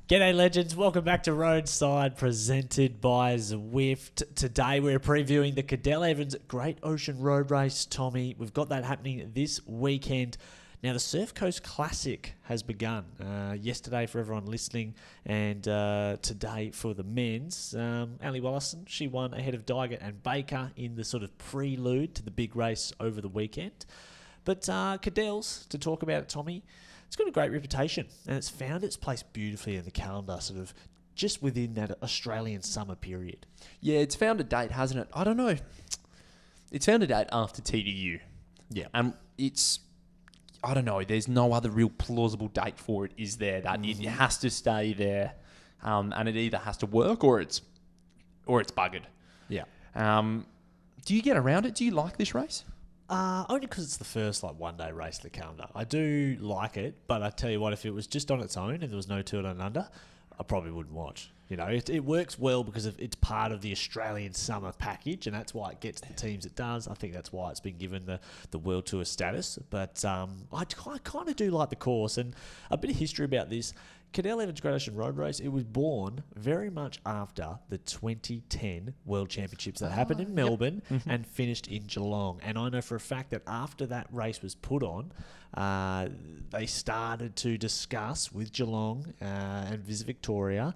G'day legends, welcome back to Roadside, presented by Zwift. Today we're previewing the Cadel Evans Great Ocean Road Race, Tommy. We've got that happening this weekend. Now the Surf Coast Classic has begun yesterday for everyone listening, and today for the men's. Ali Wallison, she won ahead of Dygert and Baker in the sort of prelude to the big race over the weekend. But Cadel's, to talk about it, Tommy, it's got a great reputation, and it's found its place beautifully in the calendar, sort of just within that Australian summer period. Yeah, it's found a date, hasn't it? I don't know. It's found a date after TDU. Yeah. And I don't know, there's no other real plausible date for it, is there? That it has to stay there, and it either has to work or it's buggered. Yeah. Do you get around it? Do you like this race? Only because it's the first one-day race of the calendar. I do like it, but I tell you what, if it was just on its own and there was no Tour Down Under, I probably wouldn't watch. You know, it works well because it's part of the Australian summer package, and that's why it gets the teams it does. I think that's why it's been given the World Tour status. But I kind of do like the course, and a bit of history about this. Cadel Evans Great Ocean Road Race, it was born very much after the 2010 World Championships that happened in Melbourne and finished in Geelong. And I know for a fact that after that race was put on, they started to discuss with Geelong and Visit Victoria.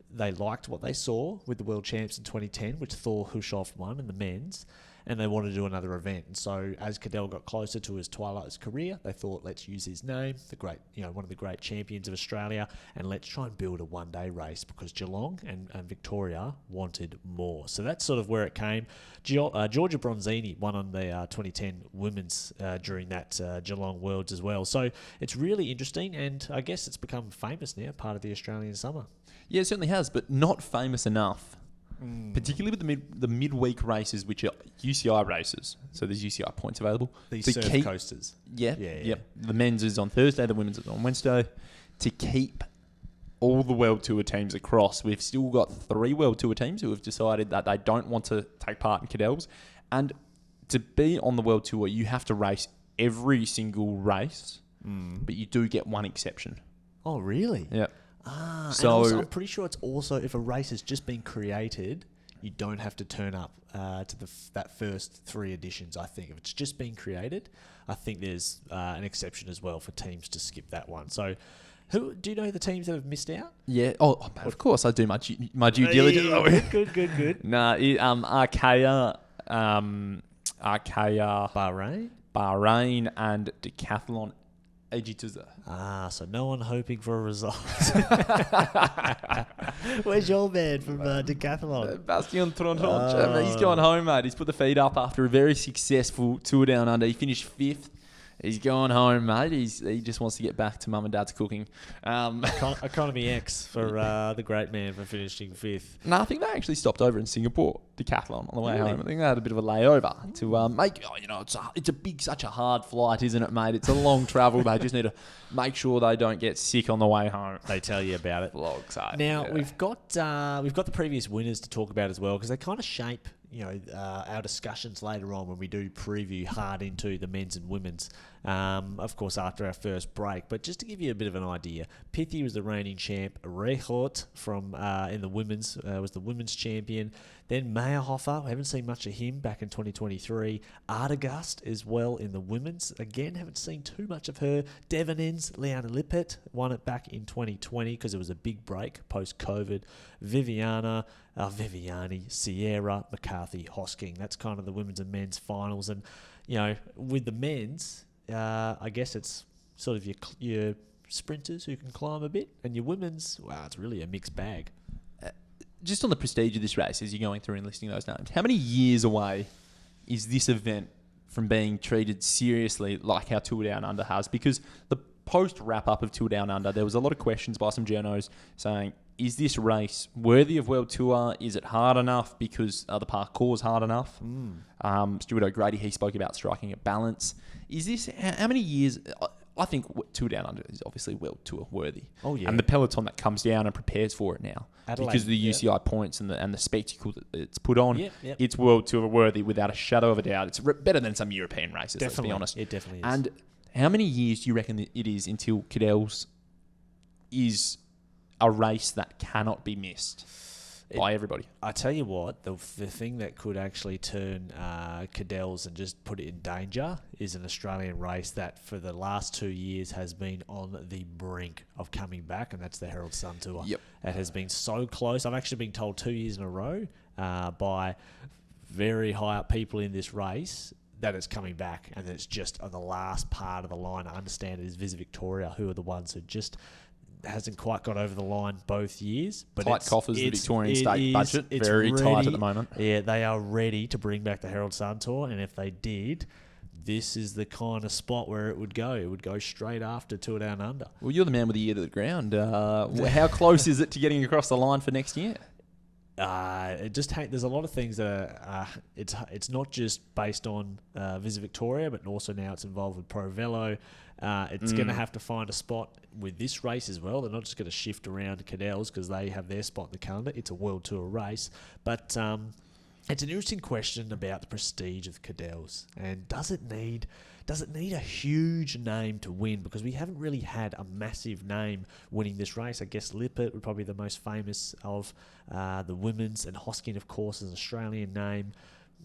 They liked what they saw with the World Champs in 2010, which Thor Hushoff won in the men's, and they wanted to do another event. And so as Cadel got closer to his twilight career, they thought, let's use his name, one of the great champions of Australia, and let's try and build a one-day race, because Geelong and Victoria wanted more. So that's sort of where it came. Georgia Bronzini won on the 2010 women's during that Geelong Worlds as well. So it's really interesting, and I guess it's become famous now, part of the Australian summer. Yeah, it certainly has, but not famous enough. Particularly with the midweek races, which are UCI races. So there's UCI points available. These surf coasters. Yep. The men's is on Thursday, the women's is on Wednesday. To keep all the World Tour teams across, we've still got 3 World Tour teams who have decided that they don't want to take part in Cadels. And to be on the World Tour, you have to race every single race, but you do get one exception. Oh, really? Yeah. So also, I'm pretty sure it's also, if a race has just been created, you don't have to turn up to that first 3 editions, I think. If it's just been created, I think there's an exception as well for teams to skip that one. So do you know the teams that have missed out? Yeah. Oh, of course, I do my due diligence. Good. Nah, Archaea, Bahrain, and Decathlon Egituza. So no one hoping for a result. Where's your man from Decathlon? Bastien Tronton. He's gone home, mate. He's put the feet up after a very successful Tour Down Under. He finished 5th. He's gone home, mate. He just wants to get back to mum and dad's cooking. Economy X for the great man for finishing 5th. No, I think they actually stopped over in Singapore, Decathlon, on the way home. I think they had a bit of a layover to make. It's such a hard flight, isn't it, mate? It's a long travel. They just need to make sure they don't get sick on the way home. They tell you about it. Now we've got the previous winners to talk about as well, because they kind of shape our discussions later on when we do preview hard into the men's and women's, of course, after our first break. But just to give you a bit of an idea, Pithy was the reigning champ. Rehort from in the women's was the women's champion. Then Meyerhofer, we haven't seen much of him back in 2023. Ardegast as well in the women's. Again, haven't seen too much of her. Devonins, Liana Lippert won it back in 2020 because it was a big break post-COVID. Viviani, Sierra, McCarthy, Hosking. That's kind of the women's and men's finals. And, with the men's, I guess it's sort of your sprinters who can climb a bit. And your women's, it's really a mixed bag. Just on the prestige of this race, as you're going through and listing those names, how many years away is this event from being treated seriously like how Tour Down Under has? Because the post-wrap-up of Tour Down Under, there was a lot of questions by some journos saying, is this race worthy of World Tour? Is it hard enough because the parkour's hard enough? Stuart O'Grady, he spoke about striking a balance. Is this, how many years... I think Tour Down Under is obviously World Tour worthy. Oh, yeah. And the peloton that comes down and prepares for it now. Adelaide, because of the UCI points and the spectacle that it's put on, it's World Tour worthy without a shadow of a doubt. It's better than some European races, let's be honest. It definitely is. And how many years do you reckon it is until Cadel's is a race that cannot be missed by everybody. I tell you what, the thing that could actually turn Cadel's and just put it in danger is an Australian race that for the last 2 years has been on the brink of coming back, and that's the Herald Sun Tour. Yep. It has been so close. I've actually been told 2 years in a row by very high up people in this race that it's coming back, and it's just on the last part of the line. I understand it is Visit Victoria, who are the ones who just hasn't quite got over the line both years. But Tight coffers, the Victorian state budget, very ready, tight at the moment. Yeah, they are ready to bring back the Herald Sun Tour, and if they did, this is the kind of spot where it would go. It would go straight after Tour Down Under. Well, you're the man with the ear to the ground. How close is it to getting across the line for next year? There's a lot of things that are, it's not just based on Visit Victoria, but also now it's involved with Pro Velo. It's going to have to find a spot with this race as well. They're not just going to shift around Cadel's because they have their spot in the calendar. It's a World Tour race. But it's an interesting question about the prestige of Cadel's. And does it need a huge name to win? Because we haven't really had a massive name winning this race. I guess Lippert would probably be the most famous of the women's, and Hoskin, of course, is an Australian name.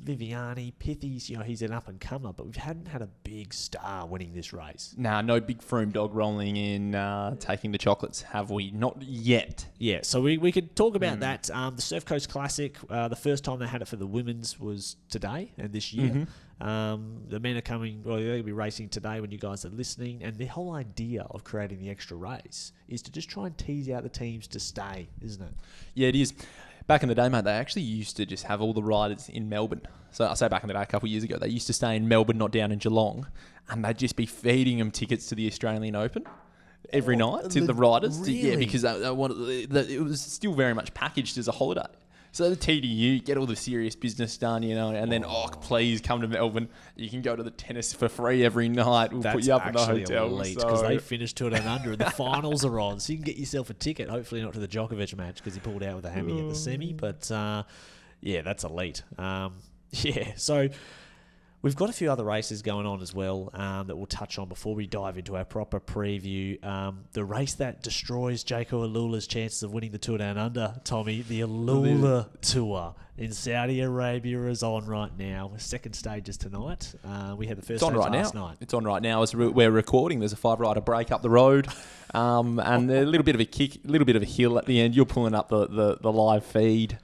Viviani, Pithy's, he's an up-and-comer, but we hadn't had a big star winning this race. Nah, no big Froome dog rolling in, taking the chocolates, have we? Not yet. Yeah, so we could talk about that. The Surf Coast Classic, the first time they had it for the women's was today and this year. The men are coming, well, they're going to be racing today when you guys are listening, and the whole idea of creating the extra race is to just try and tease out the teams to stay, isn't it? Yeah, it is. Back in the day, mate, they actually used to just have all the riders in Melbourne. So I say back in the day, a couple of years ago, they used to stay in Melbourne, not down in Geelong, and they'd just be feeding them tickets to the Australian Open every night to the riders. Really? Yeah, because they wanted, it was still very much packaged as a holiday. So the TDU, get all the serious business done, and then, please come to Melbourne. You can go to the tennis for free every night. We'll put you up in the hotel. Because they finished Tour Down Under and the finals are on. So you can get yourself a ticket, hopefully not to the Djokovic match because he pulled out with a hammy at the semi. But, that's elite. So we've got a few other races going on as well that we'll touch on before we dive into our proper preview. The race that destroys Jaco Alula's chances of winning the Tour Down Under, Tommy, the Alula Tour in Saudi Arabia is on right now. Second stage is tonight. We had the first stage last night. It's on right now as we're recording. There's a 5-rider break up the road, and a little bit of a kick, a little bit of a hill at the end. You're pulling up the live feed.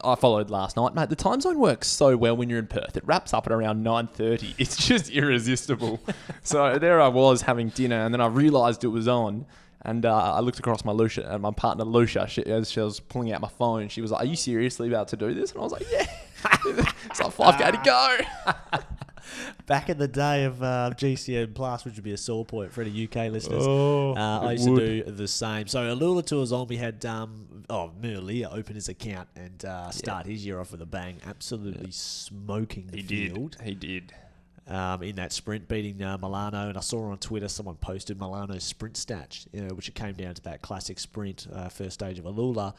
I followed last night, mate. The time zone works so well when you're in Perth. It wraps up at around 9:30. It's just irresistible. So there I was having dinner, and then I realised it was on, and I looked across my Lucia, and my partner Lucia, as she was pulling out my phone, she was like, "Are you seriously about to do this?" And I was like, "Yeah." It's like 5K to go. Back in the day of GCN Plus, which would be a sore point for any UK listeners, I used to do the same. So Alula Tour's on. We had Merlia open his account and start his year off with a bang, absolutely smoking the field. He did. In that sprint, beating Milano. And I saw on Twitter someone posted Milano's sprint stats, which it came down to that classic sprint first stage of Alula.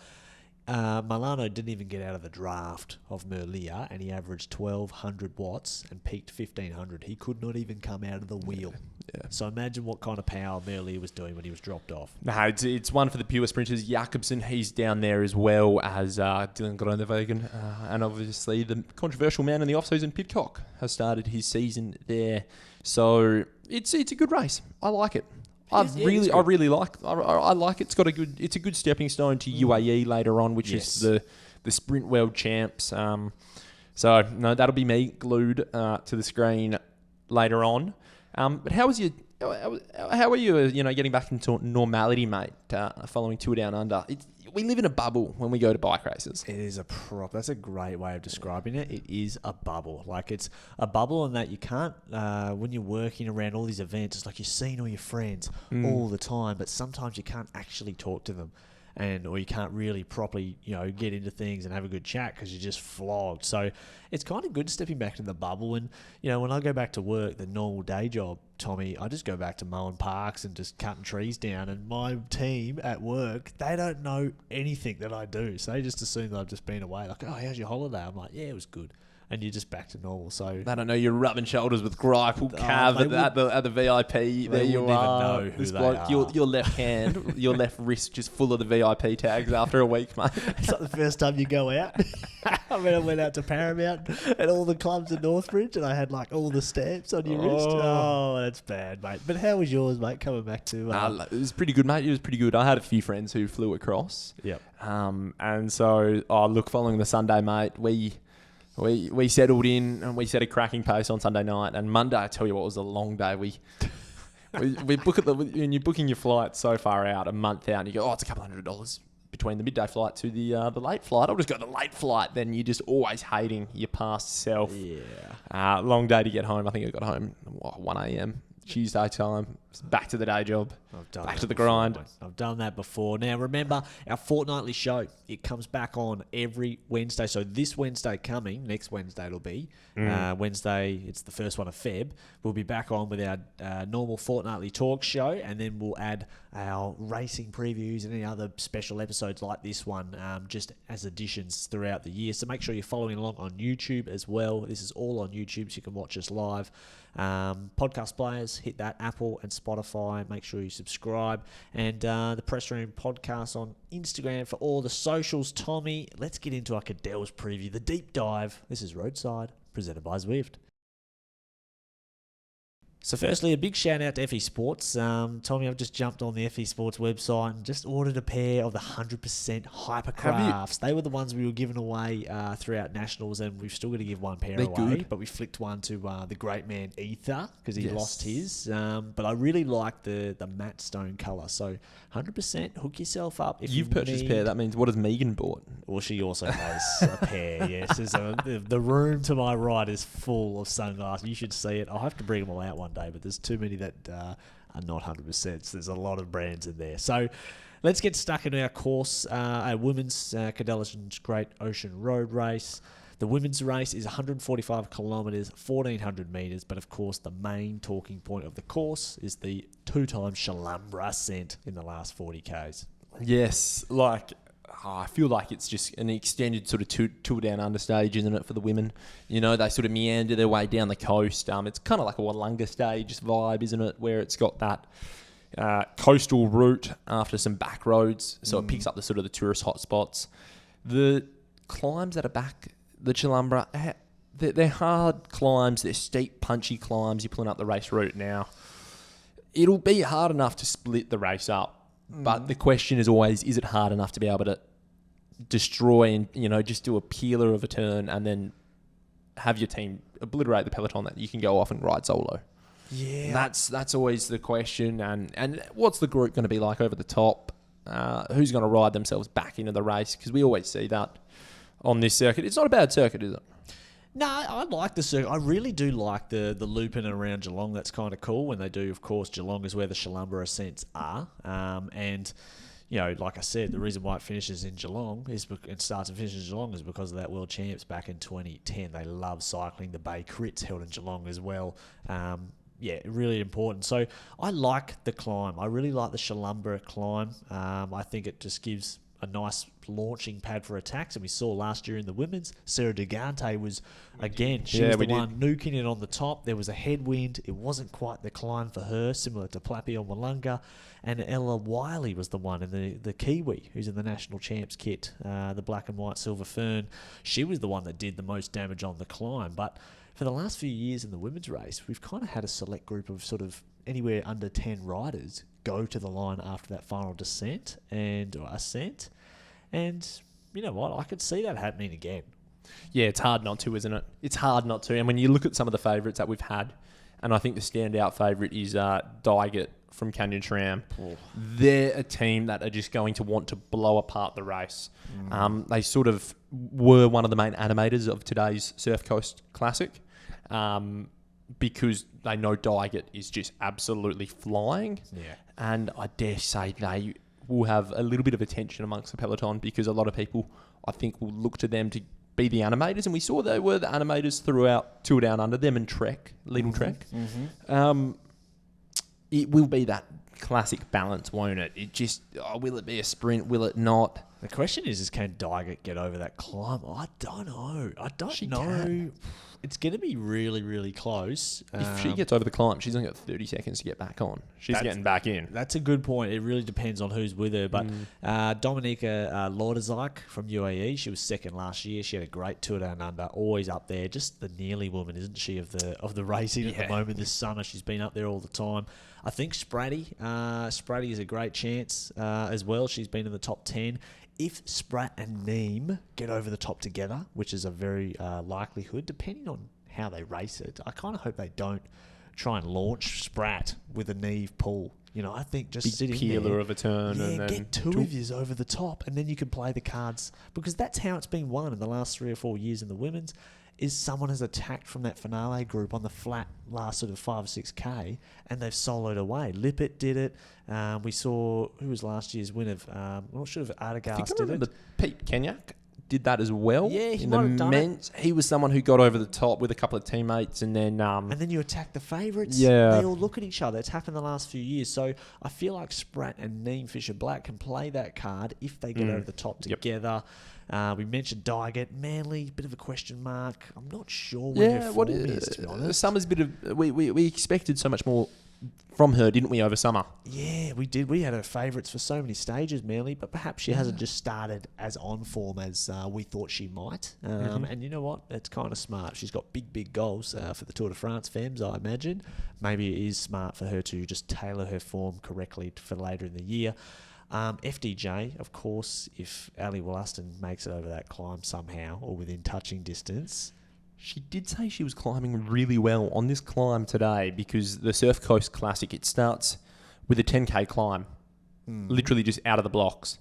Milano didn't even get out of the draft of Merlia, and he averaged 1,200 watts and peaked 1,500. He could not even come out of the wheel. Yeah. So imagine what kind of power Merlia was doing when he was dropped off. No, it's one for the pure sprinters. Jakobsen, he's down there as well as Dylan Groenewegen, and obviously the controversial man in the off-season, Pidcock, has started his season there. So it's a good race. I like it. I really like it. It's a good stepping stone to UAE later on, which is the Sprint World Champs. So no, that'll be me glued to the screen later on. But how are you? Getting back into normality, mate. Following Tour Down Under. We live in a bubble when we go to bike races. It is that's a great way of describing it. It is a bubble. Like, it's a bubble in that you can't, when you're working around all these events, it's like you're seeing all your friends all the time, but sometimes you can't actually talk to them. Or you can't really properly, get into things and have a good chat because you're just flogged. So it's kind of good stepping back to the bubble. And, when I go back to work, the normal day job, Tommy, I just go back to mowing parks and just cutting trees down. And my team at work, they don't know anything that I do. So they just assume that I've just been away. Like, oh, how's your holiday? I'm like, yeah, it was good. and you're just back to normal. So I don't know. You're rubbing shoulders with Greipel, Oh, Cav they at the VIP. There you wouldn't even are. know who This they bloke, are. your left hand, your left wrist, just full of the VIP tags after a week, mate. it's like the first time you go out. I went out to Paramount and all the clubs in Northbridge, and I had like all the stamps on your wrist. Oh, that's bad, mate. But how was yours, mate? Coming back to It was pretty good, mate. It was pretty good. I had a few friends who flew across. Yep. And so, following the Sunday, mate, we settled in and we set a cracking pace on Sunday night. And Monday, I tell you what, was a long day. We book when you're booking your flight so far out, a month out, and you go, it's a couple $100 between the midday flight to the late flight. I'll just go to the late flight. Then you're just always hating your past self. Yeah. Long day to get home. I think I got home 1 a.m. Tuesday time. Back to the day job. Back to the grind. Mate. I've done that before. Now, remember, our fortnightly show, it comes back on every Wednesday. So this Wednesday coming, next Wednesday it'll be, Wednesday, it's the first one of Feb. We'll be back on with our normal fortnightly talk show, and then we'll add our racing previews and any other special episodes like this one, just as additions throughout the year. So make sure you're following along on YouTube as well. This is all on YouTube, so you can watch us live. Podcast players, hit that Apple and Spotify. Make sure you subscribe. And the Press Room Podcast on Instagram for all the socials. Tommy, let's get into our Cadel's preview, the deep dive. This is Roadside, presented by Zwift. So firstly, a big shout out to FE Sports. Tommy, I've just jumped on the FE Sports website and just ordered a pair of the 100% Hypercrafts. They were the ones we were giving away throughout Nationals, and we've still got to give one pair away. Good. But we flicked one to the great man Ether because he lost his. But I really like the matte stone colour. So 100%, hook yourself up. If You've purchased a pair. That means what has Megan bought? Well, she also has a pair, yes. The room to my right is full of sunglasses. You should see it. I'll have to bring them all out one day, but there's too many that are not 100%. So there's a lot of brands in there. So let's get stuck into our course. Our women's Cadel Evans Great Ocean Road Race. The women's race is 145 kilometres, 1,400 metres, but of course the main talking point of the course is the 2-time Shallambra ascent in the last 40 Ks. Yes, I feel like it's just an extended sort of tour down under stage, isn't it, for the women? You know, they sort of meander their way down the coast. It's kind of like a Wollonga stage vibe, isn't it, where it's got that coastal route after some back roads, so it picks up the sort of the tourist hotspots. The climbs that are back, the Shallambra, they're hard climbs, they're steep, punchy climbs. You're pulling up the race route now. It'll be hard enough to split the race up. But the question is always, is it hard enough to be able to destroy and, just do a peeler of a turn and then have your team obliterate the peloton that you can go off and ride solo? Yeah. That's always the question. And what's the group going to be like over the top? Who's going to ride themselves back into the race? Because we always see that on this circuit. It's not a bad circuit, is it? No, I like the circuit. I really do like the loop in and around Geelong. That's kind of cool when they do, of course, Geelong is where the Shallambra ascents are. And, like I said, the reason why it finishes in Geelong and starts and finishes in Geelong is because of that World Champs back in 2010. They love cycling. The Bay Crits held in Geelong as well. Really important. So I like the climb. I really like the Shallambra climb. I think it just gives a nice launching pad for attacks, and we saw last year in the women's, Sarah Dugante was, again, she was the one nuking it on the top. There was a headwind. It wasn't quite the climb for her, similar to Plappy on Wollonga, and Ella Wiley was the one in the Kiwi, who's in the National Champs kit, the black and white silver fern. She was the one that did the most damage on the climb, but for the last few years in the women's race, we've kind of had a select group of sort of anywhere under 10 riders go to the line after that final descent or ascent. And you know what? I could see that happening again. Yeah, it's hard not to, isn't it? It's hard not to. And when you look at some of the favourites that we've had, and I think the standout favourite is Dygert from Canyon SRAM. They're a team that are just going to want to blow apart the race. They sort of were one of the main animators of today's Surf Coast Classic. Because they know Dygert is just absolutely flying. Yeah. And I dare say they will have a little bit of attention amongst the peloton because a lot of people, I think, will look to them to be the animators. And we saw they were the animators throughout Tour Down Under, them and Trek, Lidl Trek. It will be that classic balance, won't it? It just, will it be a sprint? Will it not? The question is can Dygert get over that climb? I don't know. She know. can. It's going to be really, really close. If she gets over the climb, she's only got 30 seconds to get back on. She's getting back in. That's a good point. It really depends on who's with her. But Dominika Lorderzijk from UAE, she was second last year. She had a great Tour Down Under, always up there. Just the nearly woman, isn't she, of the racing at the moment this summer. She's been up there all the time. I think Spratty is a great chance as well. She's been in the top 10. If Spratt and Neem get over the top together, which is a very likelihood, depending on how they race it, I kind of hope they don't try and launch Spratt with a Neve pull. You know, I think just sitting peeler there, of a turn, and then get two of yous over the top, and then you can play the cards, because that's how it's been won in the last 3 or 4 years in the women's. Is someone has attacked from that finale group on the flat last sort of 5 or 6K, and they've soloed away. Lippert did it. We saw, who was last year's winner? I'm not sure if Artigas did it. Pete Kenyak did that as well. Yeah, he in might the have done men's. He was someone who got over the top with a couple of teammates, and then you attack the favourites. Yeah, they all look at each other. It's happened the last few years. So I feel like Spratt and Neem Fisher Black can play that card if they get over the top together. We mentioned Dygert, Manly, bit of a question mark. I'm not sure where her form is, to be honest. Summer's bit of we expected so much more from her, didn't we, over summer? Yeah, we did. We had her favourites for so many stages, Manly, but perhaps she hasn't just started as on form as we thought she might. And you know what? It's kind of smart. She's got big goals for the Tour de France femmes, I imagine. Maybe it is smart for her to just tailor her form correctly for later in the year. FDJ, of course, if Ali Wollaston makes it over that climb somehow or within touching distance. She did say she was climbing really well on this climb today, because the Surf Coast Classic, it starts with a 10K climb, literally just out of the blocks.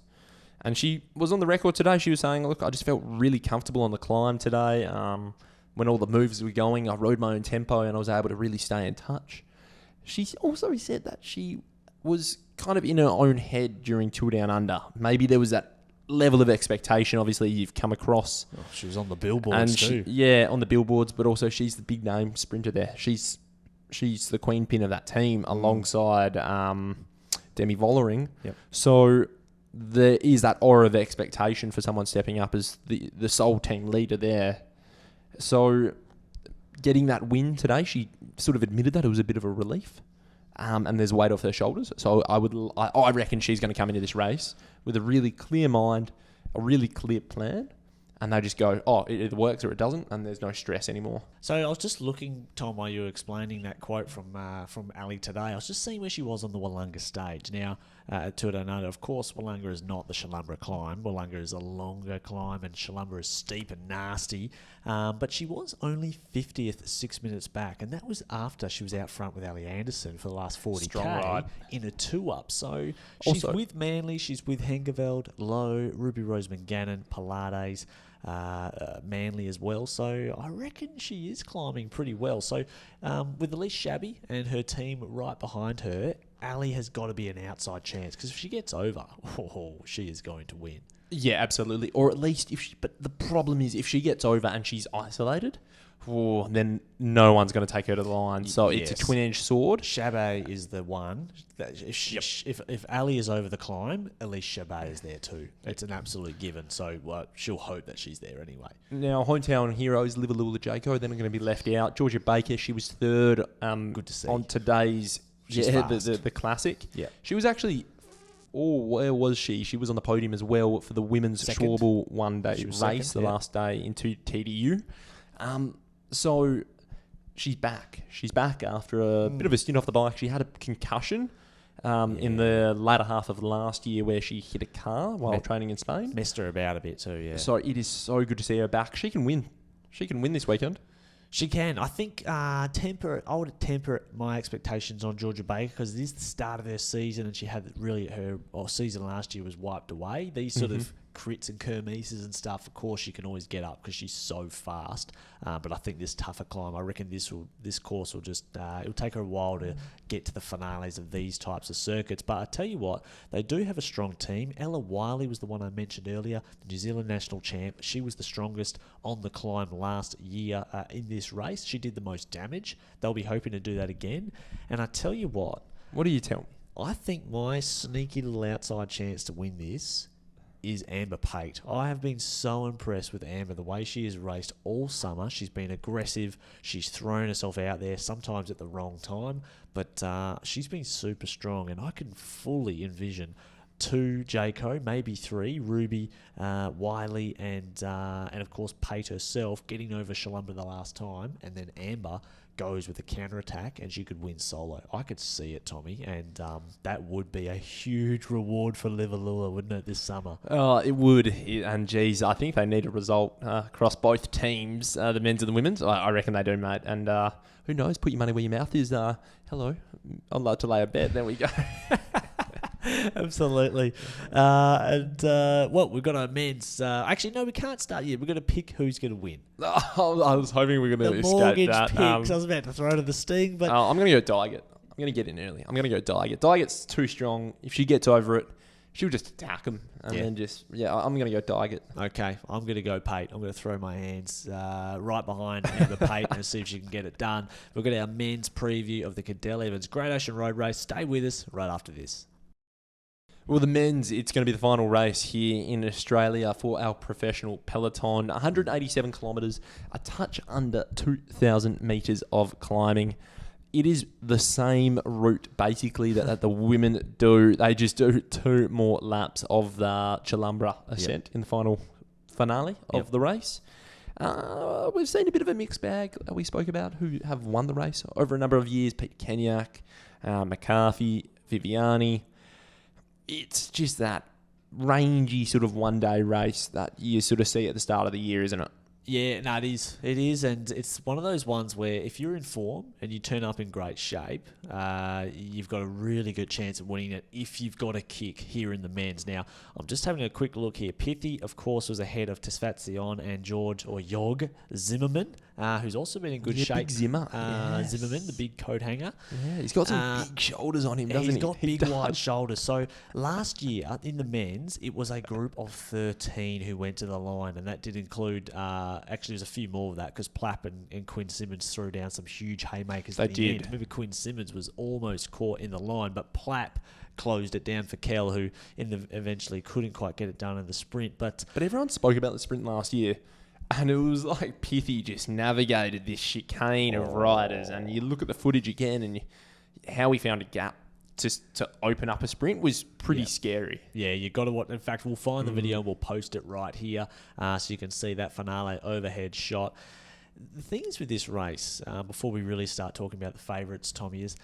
And she was on the record today. She was saying, look, I just felt really comfortable on the climb today. When all the moves were going, I rode my own tempo and I was able to really stay in touch. She also said that she was kind of in her own head during Tour Down Under. Maybe there was that level of expectation, obviously, you've come across. Oh, she was on the billboards too. On the billboards, but also she's the big name sprinter there. She's the queen pin of that team alongside Demi Vollering. Yep. So there is that aura of expectation for someone stepping up as the sole team leader there. So getting that win today, she sort of admitted that it was a bit of a relief. And there's weight off her shoulders. So I reckon she's going to come into this race with a really clear mind, a really clear plan, and they just go, it either works or it doesn't, and there's no stress anymore. So I was just looking, Tom, while you were explaining that quote from Ali today, I was just seeing where she was on the Wollonga stage. Now, at Tour Down Under, of course, Wollonga is not the Shallumba climb. Wollonga is a longer climb, and Shallumba is steep and nasty. But she was only 50th, 6 minutes back, and that was after she was out front with Ali Anderson for the last 40K in a 2-up. So she's with Manly, she's with Hengeveld, Lowe, Ruby Rose McGannon, Pilates, Manly as well. So I reckon she is climbing pretty well. So with Elise Shabby and her team right behind her, Ali has got to be an outside chance, because if she gets over, she is going to win. Yeah, absolutely. Or at least but the problem is if she gets over and she's isolated, then no one's going to take her to the line. So it's a twin-edged sword. Shabby is the one. If Ali is over the climb, at least Shabby is there too. It's an absolute given. So she'll hope that she's there anyway. Now, hometown heroes, Livalula Jaco, they're not going to be left out. Georgia Baker, she was third good to see. On today's the classic. Yeah. She was actually... where was she? She was on the podium as well for the women's Schwalbe one-day race, the last day into TDU. So she's back. She's back after a bit of a stint off the bike. She had a concussion in the latter half of last year where she hit a car while training in Spain. Messed her about a bit too, yeah. So it is so good to see her back. She can win. She can win this weekend. She can. I think I would temper my expectations on Georgia Baker, because it is the start of her season, and she had her season last year was wiped away. These sort of crits and kermesses and stuff, of course, she can always get up because she's so fast. But I think this tougher climb, I reckon this course will just it'll take her a while to get to the finales of these types of circuits. But I tell you what, they do have a strong team. Ella Wiley was the one I mentioned earlier, the New Zealand national champ. She was the strongest on the climb last year in this race. She did the most damage. They'll be hoping to do that again. And I tell you what. What do you tell me? I think my sneaky little outside chance to win this is Amber Pate. I have been so impressed with Amber, the way she has raced all summer. She's been aggressive. She's thrown herself out there, sometimes at the wrong time, but she's been super strong, and I can fully envision 2 Jayco, maybe 3, Ruby, Wiley, and of course Pate herself getting over Shalumba the last time, and then Amber goes with a counter-attack and she could win solo. I could see it, Tommy, and that would be a huge reward for Liverlua, wouldn't it, this summer? Oh, it would. And geez, I think they need a result across both teams, the men's and the women's. I reckon they do, mate. And who knows? Put your money where your mouth is. Hello, I'd like to lay a bet. There we go. Absolutely. We've got our men's. Actually, no, we can't start yet. We're going to pick who's going to win. Oh, I was hoping we were going to escape mortgage that. picks. I was about to throw to the sting, but I'm going to go Diget. I'm going to get in early. I'm going to go Diget. Diget's too strong. If she gets over it, she'll just attack him. And then I'm going to go Diget. Okay, I'm going to go Pate. I'm going to throw my hands right behind Amber Pate and see if she can get it done. We've got our men's preview of the Cadel Evans Great Ocean Road Race. Stay with us right after this. Well, the men's, it's going to be the final race here in Australia for our professional peloton. 187 kilometres, a touch under 2,000 metres of climbing. It is the same route, basically, that the women do. They just do 2 more laps of the Chalumbra ascent in the final finale of the race. We've seen a bit of a mixed bag we spoke about who have won the race over a number of years. Pete Kenyak, McCarthy, Viviani. It's just that rangy sort of one-day race that you sort of see at the start of the year, isn't it? Yeah, no, it is. It is, and it's one of those ones where if you're in form and you turn up in great shape, you've got a really good chance of winning it if you've got a kick here in the men's. Now, I'm just having a quick look here. Pithy, of course, was ahead of Tesfatsion and Jog Zimmerman, who's also been in good shape. Big Zimmer. Zimmerman, the big coat hanger. Yeah, he's got some big shoulders on him, doesn't he? He's got big wide shoulders. So last year in the men's, it was a group of 13 who went to the line, and that did include... actually, there's a few more of that because Plapp and Quinn Simmons threw down some huge haymakers. They did. Remember, Quinn Simmons was almost caught in the line, but Plapp closed it down for Kell, who eventually couldn't quite get it done in the sprint. But everyone spoke about the sprint last year, and it was like Pithy just navigated this chicane of riders. And you look at the footage again, and how he found a gap to open up a sprint was pretty scary. Yeah, you got to watch. In fact, we'll find the video and we'll post it right here so you can see that finale overhead shot. The thing is with this race, before we really start talking about the favourites, Tommy, is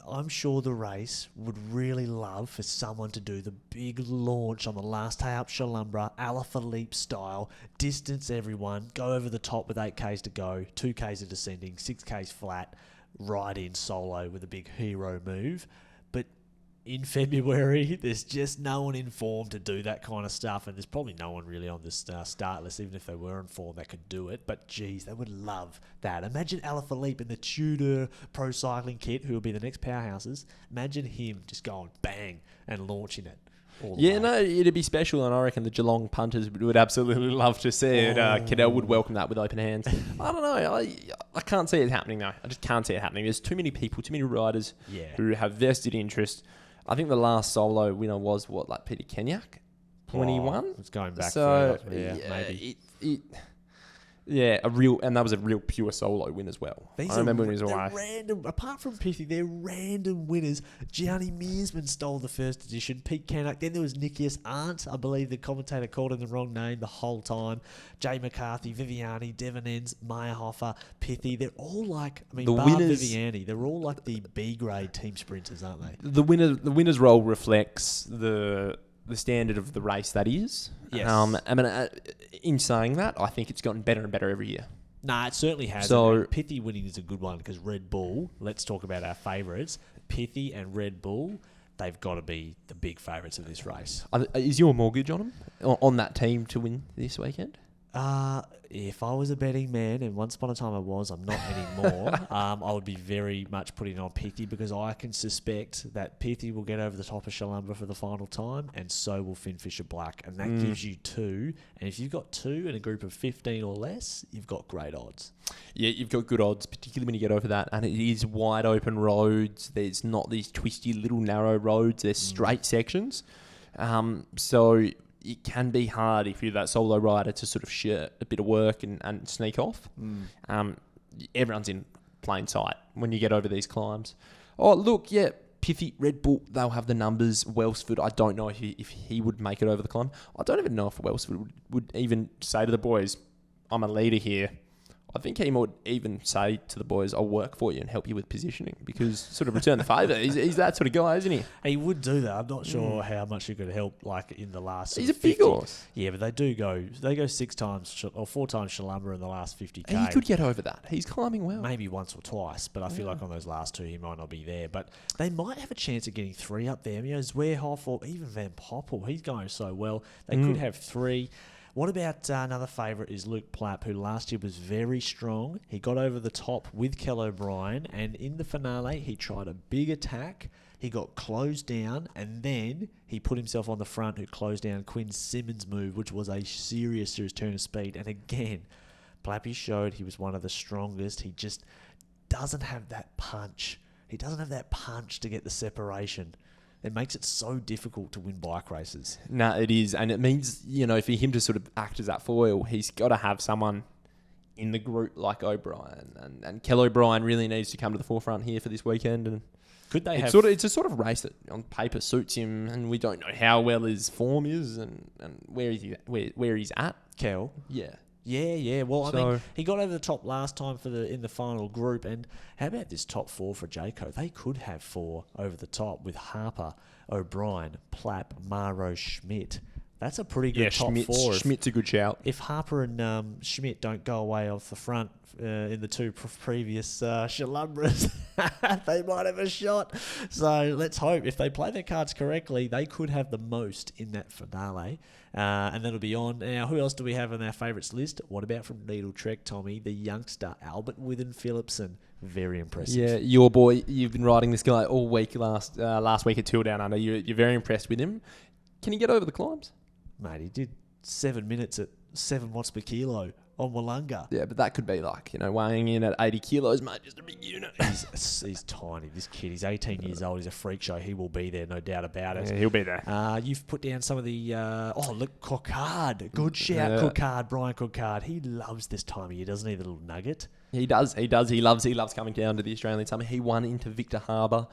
I'm sure the race would really love for someone to do the big launch on the last day up Chalumbra, Alaphilippe style, distance everyone, go over the top with 8Ks to go, 2Ks are descending, 6Ks flat, ride in solo with a big hero move. But in February, there's just no one in form to do that kind of stuff, and there's probably no one really on this start list, even if they were in form, that could do it. But geez, they would love that. Imagine Alaphilippe in the Tudor Pro Cycling kit, who will be the next powerhouses. Imagine him just going bang and launching it. No, it'd be special, and I reckon the Geelong punters would absolutely love to see it. Cadel would welcome that with open hands. I don't know. I can't see it happening, though. I just can't see it happening. There's too many people, too many riders who have vested interest. I think the last solo winner was, Peter Kenyak? 21? It's going back so, maybe. And that was a real pure solo win as well. I remember when he was away. Random, apart from Pithy, they're random winners. Gianni Mearsman stole the first edition. Pete Kennock. Then there was Nikias Arndt. I believe the commentator called him the wrong name the whole time. Jay McCarthy, Viviani, Devon Enns, Meyerhofer, Pithy. They're all like, Viviani. They're all like the B grade team sprinters, aren't they? The winner's role reflects the standard of the race that is. Yes. In saying that, I think it's gotten better and better every year. Nah, it certainly has. So Pithy winning is a good one because Red Bull, let's talk about our favourites. Pithy and Red Bull, they've got to be the big favourites of this race. Is your mortgage on them? On that team to win this weekend? If I was a betting man, and once upon a time I was, I'm not anymore, I would be very much putting on Pithy because I can suspect that Pithy will get over the top of Chalumbra for the final time, and so will Finfisher Black, and that gives you 2. And if you've got 2 in a group of 15 or less, you've got great odds. Yeah, you've got good odds, particularly when you get over that, and it is wide open roads. There's not these twisty little narrow roads. There's straight sections. So it can be hard if you're that solo rider to sort of share a bit of work and sneak off. Everyone's in plain sight when you get over these climbs. Oh, look, yeah, Piffy, Red Bull, they'll have the numbers. Welsford, I don't know if he would make it over the climb. I don't even know if Welsford would even say to the boys, I'm a leader here. I think he might even say to the boys, I'll work for you and help you with positioning, because sort of return the favour. He's that sort of guy, isn't he? He would do that. I'm not sure how much he could help, like in the last. He's a big horse. Yeah, but they go 6 times or 4 times Shallumber in the last 50k. He could get over that. He's climbing well. Maybe once or twice, but I feel like on those last 2 he might not be there. But they might have a chance of getting 3 up there. Zwerhoff or even Van Poppel. He's going so well. They could have 3. What about another favourite is Luke Plapp, who last year was very strong. He got over the top with Kel O'Brien, and in the finale, he tried a big attack. He got closed down, and then he put himself on the front, who closed down Quinn Simmons' move, which was a serious turn of speed. And again, Plappy showed he was one of the strongest. He just doesn't have that punch. He doesn't have that punch to get the separation. It makes it so difficult to win bike races. No, it is. And it means, for him to sort of act as that foil, he's got to have someone in the group like O'Brien. And Kel O'Brien really needs to come to the forefront here for this weekend. And could they it's a sort of race that on paper suits him, and we don't know how well his form is and where he's at. Kel? Yeah. Yeah. Well, I mean, he got over the top last time in the final group. And how about this top 4 for Jayco? They could have 4 over the top with Harper, O'Brien, Plapp, Maro, Schmidt. That's a pretty good top 4. Schmidt's a good shout. If Harper and Schmidt don't go away off the front in the 2 previous Shalumbras, they might have a shot. So let's hope. If they play their cards correctly, they could have the most in that finale. And that'll be on. Now, who else do we have on our favourites list? What about from Needle Trek, Tommy? The youngster, Albert Withen Phillipson. Very impressive. Yeah, your boy. You've been riding this guy all week last week at Tour Down Under. You're very impressed with him. Can he get over the climbs? Mate, he did 7 minutes at 7 watts per kilo on Wollonga. Yeah, but that could be like, weighing in at 80 kilos, mate, just a big unit. He's tiny, this kid. He's 18 years old. He's a freak show. He will be there, no doubt about it. Yeah, he'll be there. You've put down some of the... look, Cockard. Good shout, Cockard. Brian Cockard. He loves this time of year, doesn't he, the little nugget? He does. He loves coming down to the Australian Summer. He won into Victor Harbour,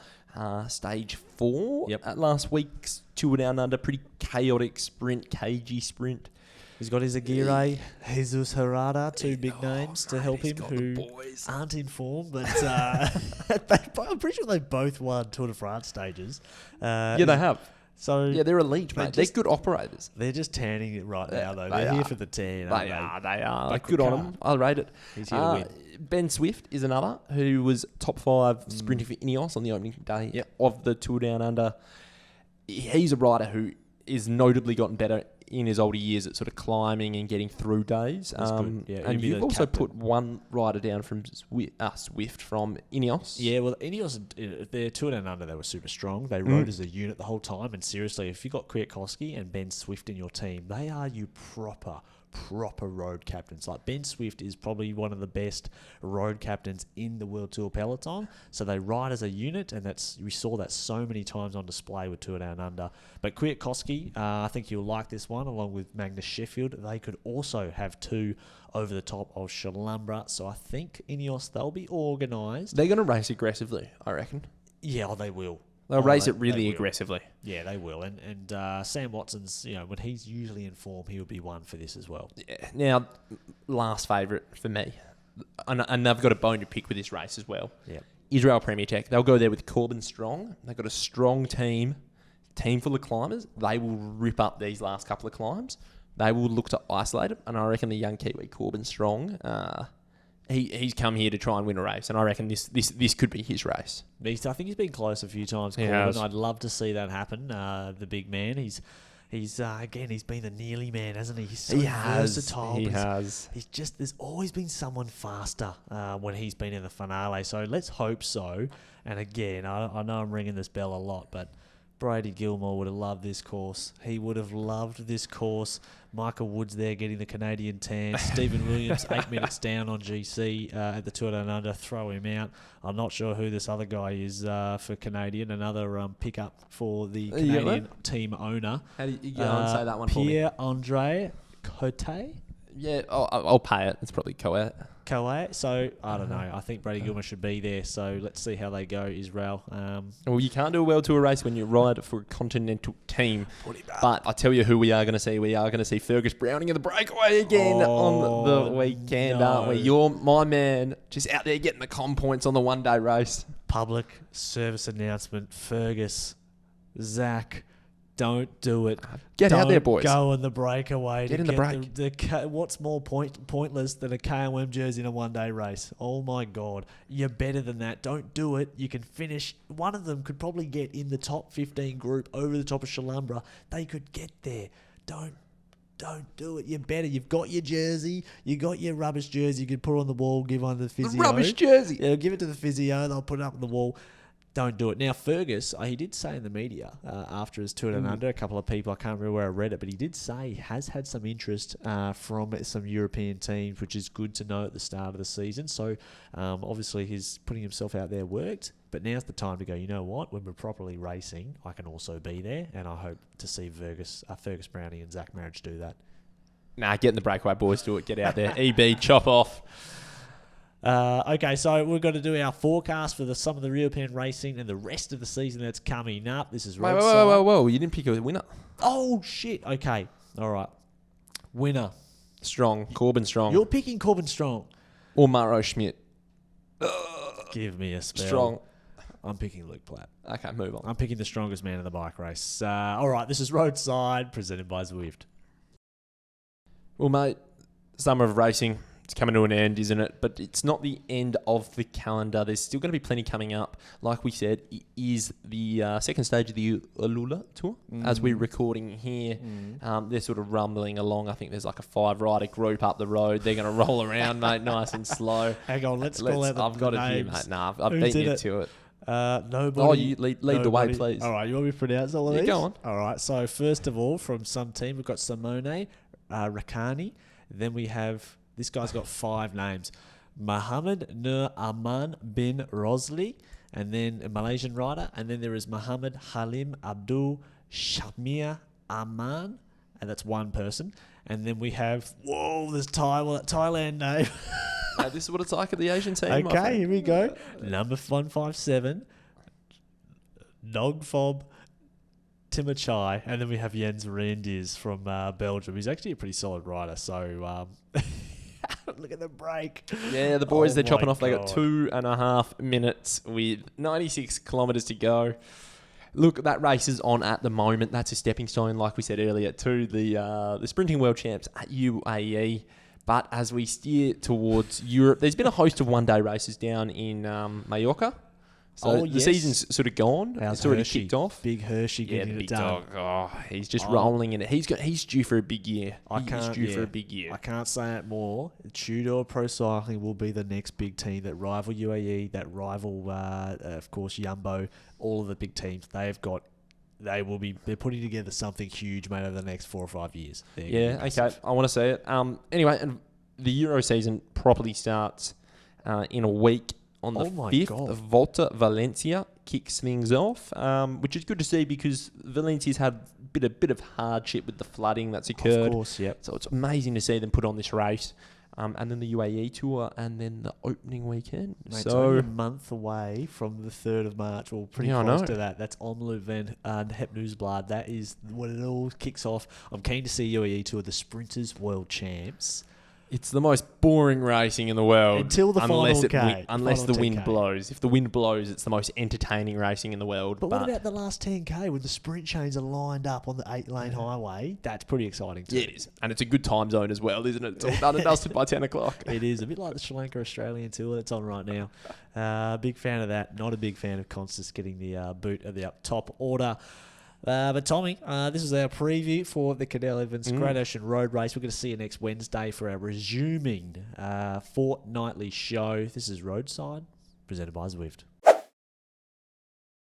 stage 4 at last week's Tour Down Under. Pretty chaotic sprint, cagey sprint. He's got his Aguirre, Jesus Harada, 2 big names to help him who aren't in form, but I'm pretty sure they both won Tour de France stages. They have. So they're elite, mate. They're good operators. They're just tanning it right now, though. They're here for the tan. They are. Like, good on them. I'll rate it. He's here to win. Ben Swift is another who was top 5 sprinter for Ineos on the opening day of the Tour Down Under. He's a rider who is notably gotten better in his older years at sort of climbing and getting through days. Good. Yeah, and you've also put one rider down from Swift from Ineos. Yeah, well, Ineos, their Tour Down Under, they were super strong. They rode as a unit the whole time. And seriously, if you've got Kwiatkowski and Ben Swift in your team, they are you proper road captains. Like, Ben Swift is probably one of the best road captains in the World Tour peloton. So they ride as a unit, and we saw that so many times on display with Tour Down Under. But Kwiatkowski, I think you'll like this one, along with Magnus Sheffield. They could also have 2 over the top of Shalumbra. So I think Ineos, they'll be organised. They're going to race aggressively, I reckon. Yeah, they will. They'll race it really aggressively. Yeah, they will. And Sam Watson's, when he's usually in form, he would be one for this as well. Yeah. Now, last favourite for me, and they've got a bone to pick with this race as well. Yeah. Israel Premier Tech. They'll go there with Corbin Strong. They've got a strong team full of climbers. They will rip up these last couple of climbs. They will look to isolate it. And I reckon the young Kiwi, Corbin Strong, he's come here to try and win a race, and I reckon this could be his race. I think he's been close a few times, Corbin. I'd love to see that happen. The big man, he's been the nearly man, hasn't he? He's so versatile. He has. He's just, there's always been someone faster when he's been in the finale. So let's hope so. And again, I know I'm ringing this bell a lot, but Brady Gilmore would have loved this course. He would have loved this course. Michael Woods there getting the Canadian tan. Stephen Williams, 8 minutes down on GC at the 2 and under. Throw him out. I'm not sure who this other guy is for Canadian. Another pickup for the Canadian team owner. How do you get on and say that one for me? Pierre-Andre Cote? Yeah, I'll pay it. It's probably Coet. So, I don't know. I think Brady Gilmore should be there. So, let's see how they go, Israel. Well, you can't do a World Tour race when you ride for a continental team. But I tell you who we are going to see. We are going to see Fergus Browning in the breakaway again on the weekend, aren't we? You're my man, just out there getting the comm points on the one-day race. Public service announcement. Fergus, Zach, don't do it. Get out there, boys. Go in the breakaway. Get in the break. What's more pointless than a KOM jersey in a one-day race? Oh, my God. You're better than that. Don't do it. You can finish. One of them could probably get in the top 15 group over the top of Shalumbra. They could get there. Don't do it. You're better. You've got your jersey. You got your rubbish jersey. You can put on the wall, give on to the physio. The rubbish jersey. Yeah, give it to the physio. They'll put it up on the wall. Don't do it. Now, Fergus, he did say in the media after his 2 and under, a couple of people, I can't remember where I read it, but he did say he has had some interest from some European teams, which is good to know at the start of the season. So, obviously, his putting himself out there worked. But now's the time to go, you know what? When we're properly racing, I can also be there. And I hope to see Fergus Browning and Zach Marriage do that. Nah, get in the breakaway, boys. Do it. Get out there. EB, chop off. Okay, so we've got to do our forecast for some of the European racing and the rest of the season that's coming up. This is Roadside. Whoa. You didn't pick a winner. Oh, shit. Okay. All right. Winner. Strong. Corbin Strong. You're picking Corbin Strong. Or Maro Schmidt. Give me a spell. Strong. I'm picking Luke Platt. Okay, move on. I'm picking the strongest man in the bike race. All right, this is Roadside, presented by Zwift. Well, mate, summer of racing. It's coming to an end, isn't it? But it's not the end of the calendar. There's still going to be plenty coming up. Like we said, it is the second stage of the Alula Tour. As we're recording here, they're sort of rumbling along. I think there's like a 5-rider group up the road. They're going to roll around, mate, nice and slow. Hang on, let's call out the I've got names. it here, mate. Nah, I've beaten you to it. Nobody. Oh, you lead the way, please. All right, you want me to pronounce all of these? Go on. All right, so first of all, from some team, we've got Simone Rakani. Then we have... This guy's got 5 names. Mohammed Nur Aman bin Rosli, and then a Malaysian rider. And then there is Mohammed Halim Abdul Shamir Aman, and that's one person. And then we have, there's Thailand name. This is what it's like at the Asian team. Okay, here we go. Number 157, Nogfob Timachai. And then we have Jens Reindiers from Belgium. He's actually a pretty solid rider. So... Look at the break. Yeah, the boys, they're chopping off. They got 2.5 minutes with 96 kilometres to go. Look, that race is on at the moment. That's a stepping stone, like we said earlier, to the Sprinting World Champs at UAE. But as we steer towards Europe, there's been a host of one-day races down in Mallorca. So the season's sort of gone. It's already kicked off. Big Hershey getting it done. Oh, he's just rolling in it. He's due for a big year. He's due for a big year. I can't say it more. Tudor Pro Cycling will be the next big team that rival UAE, that rival, of course, Jumbo, all of the big teams. They're putting together something huge, mate, over the next 4 or 5 years. Okay. I want to see it. Anyway, and the Euro season properly starts in a week. On the 5th, Volta Valencia kicks things off, which is good to see because Valencia's had a bit of hardship with the flooding that's occurred. Of course, yep. So it's amazing to see them put on this race. And then the UAE Tour and then the opening weekend. Mate, so it's only a month away from the 3rd of March, or pretty close to that. That's Omloop van Het Nieuwsblad. That is when it all kicks off. I'm keen to see UAE Tour, the Sprinters World Champs. It's the most boring racing in the world. Until the final K. Unless the wind blows. If the wind blows, it's the most entertaining racing in the world. But what about the last 10K when the sprint chains are lined up on the 8-lane highway? That's pretty exciting too. Yeah, it is. And it's a good time zone as well, isn't it? It's all done and dusted by 10 o'clock. It is. A bit like the Sri Lanka Australian Tour that's on right now. Big fan of that. Not a big fan of Constance getting the boot at the up top order. But Tommy, this is our preview for the Cadel Evans Great Ocean Road Race. We're going to see you next Wednesday for our resuming fortnightly show. This is Roadside, presented by Zwift.